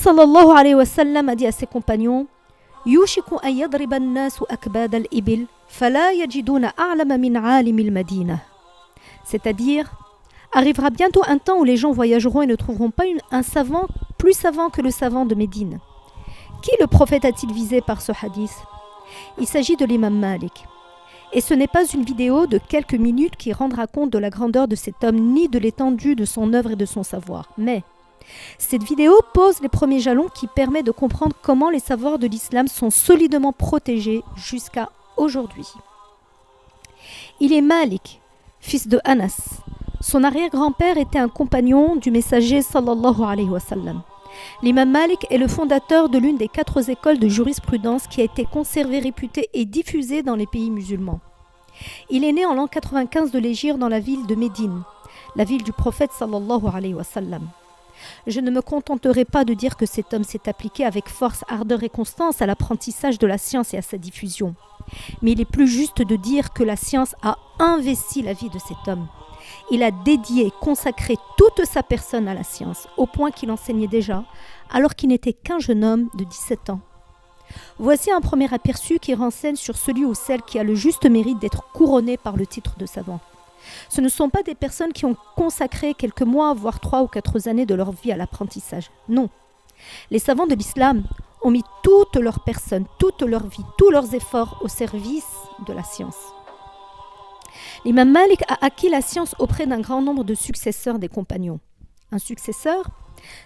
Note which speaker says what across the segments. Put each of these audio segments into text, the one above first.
Speaker 1: sallallahu alayhi wa sallam a dit à ses compagnons Yushiku an yadriba an-nasu akbad al-ibil fala yajiduna a'lama min 'alim al-Madinah. C'est-à-dire, arrivera bientôt un temps où les gens voyageront et ne trouveront pas un savant plus savant que le savant de Médine. Qui le prophète a-t-il visé par ce hadith? Il s'agit de l'imam Malik. Et ce n'est pas une vidéo de quelques minutes qui rendra compte de la grandeur de cet homme ni de l'étendue de son œuvre et de son savoir. Mais cette vidéo pose les premiers jalons qui permettent de comprendre comment les savoirs de l'islam sont solidement protégés jusqu'à aujourd'hui. Il est Malik, fils de Anas. Son arrière-grand-père était un compagnon du messager sallallahu alayhi wa sallam. L'imam Malik est le fondateur de l'une des 4 écoles de jurisprudence qui a été conservée, réputée et diffusée dans les pays musulmans. Il est né en l'an 95 de l'Hégire dans la ville de Médine, la ville du prophète sallallahu alayhi wa sallam. Je ne me contenterai pas de dire que cet homme s'est appliqué avec force, ardeur et constance à l'apprentissage de la science et à sa diffusion. Mais il est plus juste de dire que la science a investi la vie de cet homme. Il a dédié, consacré toute sa personne à la science, au point qu'il enseignait déjà, alors qu'il n'était qu'un jeune homme de 17 ans. Voici un premier aperçu qui renseigne sur celui ou celle qui a le juste mérite d'être couronné par le titre de savant. Ce ne sont pas des personnes qui ont consacré quelques mois, voire 3 ou 4 années de leur vie à l'apprentissage. Non. Les savants de l'islam ont mis toute leur personne, toute leur vie, tous leurs efforts au service de la science. L'imam Malik a acquis la science auprès d'un grand nombre de successeurs des compagnons. Un successeur,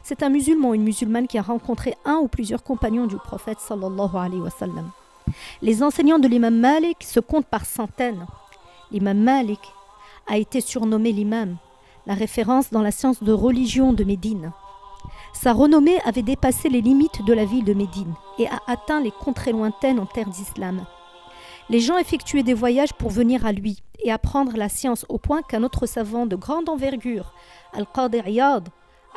Speaker 1: c'est un musulman ou une musulmane qui a rencontré un ou plusieurs compagnons du prophète sallallahu alayhi wa sallam. Les enseignants de l'imam Malik se comptent par centaines. L'imam Malik a été surnommé l'imam, la référence dans la science de religion de Médine. Sa renommée avait dépassé les limites de la ville de Médine et a atteint les contrées lointaines en terre d'islam. Les gens effectuaient des voyages pour venir à lui et apprendre la science au point qu'un autre savant de grande envergure, Al-Qadi Iyad,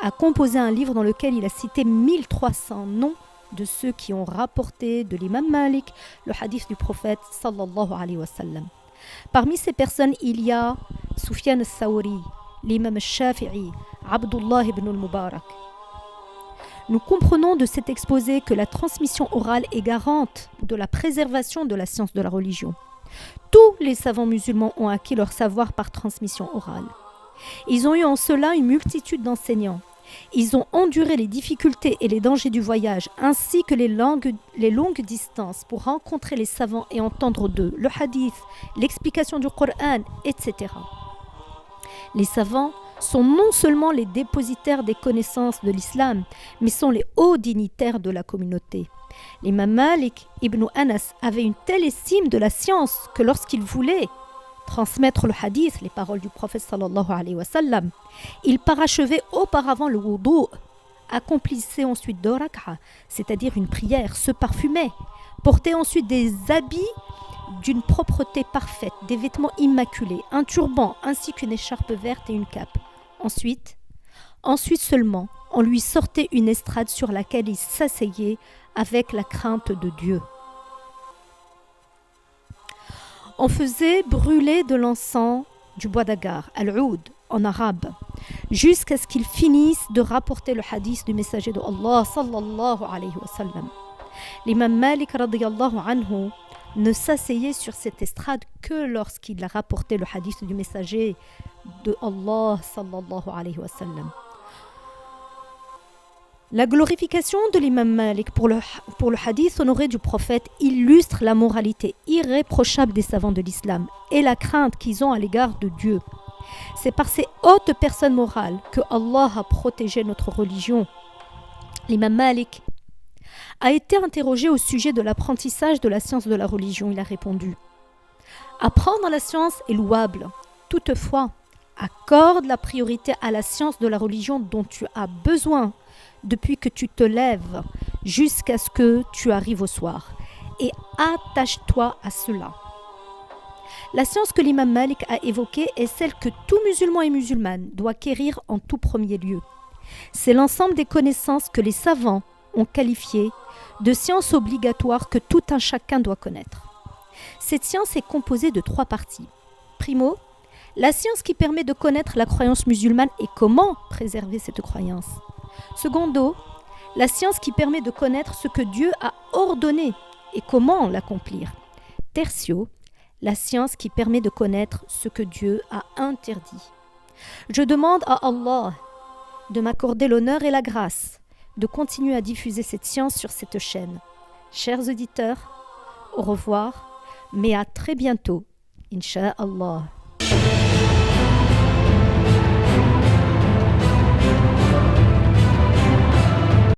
Speaker 1: a composé un livre dans lequel il a cité 1300 noms de ceux qui ont rapporté de l'imam Malik le hadith du prophète sallallahu alayhi wa sallam. Parmi ces personnes, il y a Sufyan al-Thawri, l'imam al-Shafi'i, Abdullah ibn al-Mubarak. Nous comprenons de cet exposé que la transmission orale est garante de la préservation de la science de la religion. Tous les savants musulmans ont acquis leur savoir par transmission orale. Ils ont eu en cela une multitude d'enseignants. Ils ont enduré les difficultés et les dangers du voyage, ainsi que les longues distances pour rencontrer les savants et entendre d'eux le hadith, l'explication du Coran, etc. Les savants sont non seulement les dépositaires des connaissances de l'islam, mais sont les hauts dignitaires de la communauté. L'imam Malik ibn Anas avait une telle estime de la science que lorsqu'il voulait transmettre le hadith, les paroles du prophète sallallahu alayhi wa sallam, il parachevait auparavant le wudu, accomplissait ensuite 2 rak'a, c'est-à-dire une prière, se parfumait, portait ensuite des habits d'une propreté parfaite, des vêtements immaculés, un turban ainsi qu'une écharpe verte et une cape. Ensuite seulement, on lui sortait une estrade sur laquelle il s'asseyait avec la crainte de Dieu. On faisait brûler de l'encens du bois d'agar, al-oud en arabe, jusqu'à ce qu'il finisse de rapporter le hadith du messager de Allah sallallahu alayhi wa sallam. L'imam Malik radiyallahu anhu ne s'asseyait sur cette estrade que lorsqu'il a rapporté le hadith du messager de Allah sallallahu alayhi wa sallam. La glorification de l'imam Malik pour le hadith honoré du prophète illustre la moralité irréprochable des savants de l'islam et la crainte qu'ils ont à l'égard de Dieu. C'est par ces hautes personnes morales que Allah a protégé notre religion. L'imam Malik a été interrogé au sujet de l'apprentissage de la science de la religion. Il a répondu « Apprendre la science est louable. Toutefois, accorde la priorité à la science de la religion dont tu as besoin depuis que tu te lèves jusqu'à ce que tu arrives au soir et attache-toi à cela. » La science que l'imam Malik a évoquée est celle que tout musulman et musulmane doit acquérir en tout premier lieu. C'est l'ensemble des connaissances que les savants ont qualifiées de sciences obligatoires que tout un chacun doit connaître. Cette science est composée de 3 parties. Primo, la science qui permet de connaître la croyance musulmane et comment préserver cette croyance. Secondo, la science qui permet de connaître ce que Dieu a ordonné et comment l'accomplir. Tertio, la science qui permet de connaître ce que Dieu a interdit. Je demande à Allah de m'accorder l'honneur et la grâce de continuer à diffuser cette science sur cette chaîne. Chers auditeurs, au revoir, mais à très bientôt, Inch'Allah.